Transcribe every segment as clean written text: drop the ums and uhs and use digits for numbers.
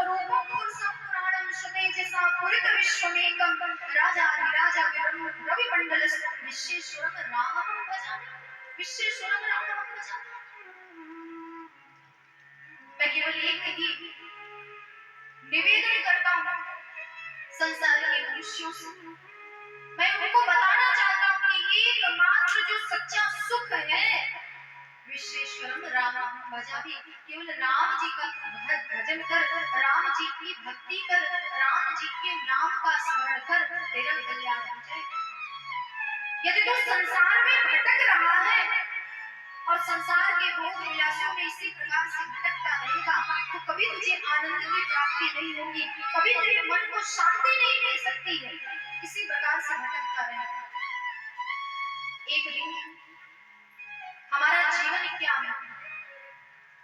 स्वरूपं पुरुषं पुराणं सुतेजसा पुरित विश्वमेकं राजाधिराजा रविमण्डलस्थं विश्वेश्वरं रामं भजामि। विश्वेश्वरं रामं भजामि। मैं केवल एक ही निवेदन करता हूँ संसार के मनुष्यों से, मैं उनको बताना चाहता हूँ कि एकमात्र जो सच्चा सुख है विश्वेश्वरम राम भजामि, केवल राम जी का भजन कर, राम जी की भक्ति कर, राम जी के नाम का स्मरण कर, तेरा कल्याण हो जाएगा। यदि तू संसार में भटक रहा है और संसार के भोग विलासों में इसी प्रकार से भटकता रहेगा तो कभी तुझे आनंद की प्राप्ति नहीं होगी, कभी तेरे मन को शांति नहीं मिल सकती है। इसी प्रकार से भटकता रहेगा। एक दिन हमारा जीवन क्या है?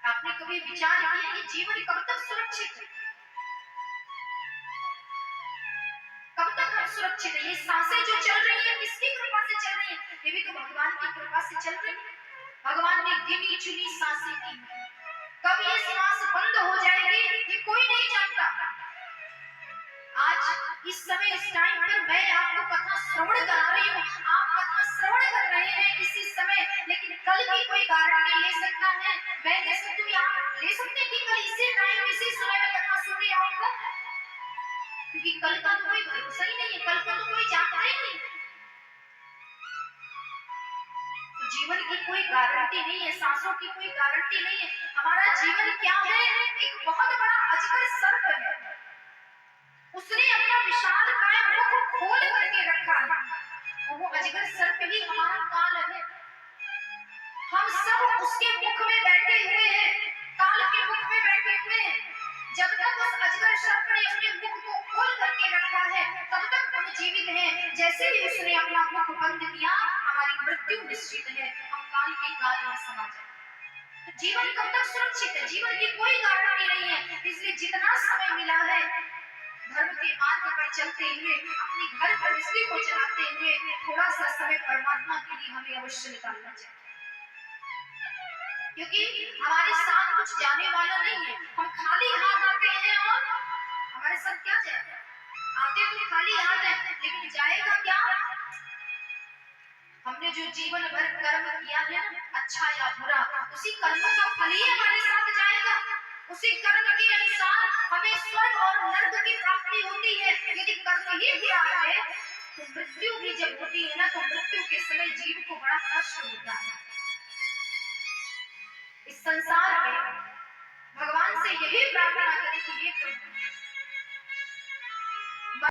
आपने कभी विचार किया ये जीवन कब तक सुरक्षित है? कब तक हम सुरक्षित है? ये सांसें जो चल रही है किसकी कृपा से चल रही है? ये भी तो भगवान की कृपा से चल रही है। भगवान ने गिनी चुनी सांसें दी, कब ये सांस बंद हो जाएगी ये कोई नहीं जानता। आज इस समय इस टाइम पर मैं आपको कथा श्रवण करा रही हूँ, आप कथा श्रवण कर रहे हैं इसी समय, लेकिन कल की कोई गारंटी ले सकता है? मैं ले सकती हूँ, आप ले सकते हैं कि कल इसी टाइम इसी समय में कथा सुन रही आऊंगा? क्योंकि कल का तो कोई भरोसा ही नहीं है, कल का तो कोई जानता ही नहीं। जीवन की कोई गारंटी नहीं है, सांसों की कोई गारंटी नहीं है। हमारा जीवन क्या है? एक बहुत बड़ा अजगर सर्प है, उसने अपना विशाल काय मुख खोल करके रखा है और वो अजगर सर्प ही हमारा काल है। हम सब उसके मुख में बैठे हुए हैं, काल के मुख में बैठे हुए हैं। जब तक उस अजगर सर्प ने अपने मुख को खोल करके रखा है तब तक हम जीवित हैं। जैसे ही उसने अपना मुख बंद किया हमारी मृत्यु निश्चित है, हम काल के काल में समा जाएंगे। जीवन कब तक सुरक्षित है? जीवन की कोई गारंटी नहीं है। इसलिए जितना समय मिला है धर्म के मार्ग पर चलते हुए, अपनी घर गृहस्थी को चलाते हुए थोड़ा सा समय परमात्मा के लिए हमें अवश्य निकालना चाहिए, क्योंकि हमारे साथ कुछ जाने वाला नहीं है। हम खाली हाथ आते हैं और हमारे साथ क्या जाएगा? आते तो खाली हाथ है लेकिन जाएगा क्या? हमने जो जीवन भर कर्म किया है अच्छा या बुरा, उसी कर्म का फल ही हमारे साथ जाएगा। उसी कर्म के अनुसार हमें स्वर्ग और नरक की प्राप्ति होती है। यदि कर्म ही बुरा है तो मृत्यु भी जब होती है ना तो मृत्यु के समय जीव को बड़ा कष्ट होता है। इस संसार में भगवान से यही प्रार्थना करें कि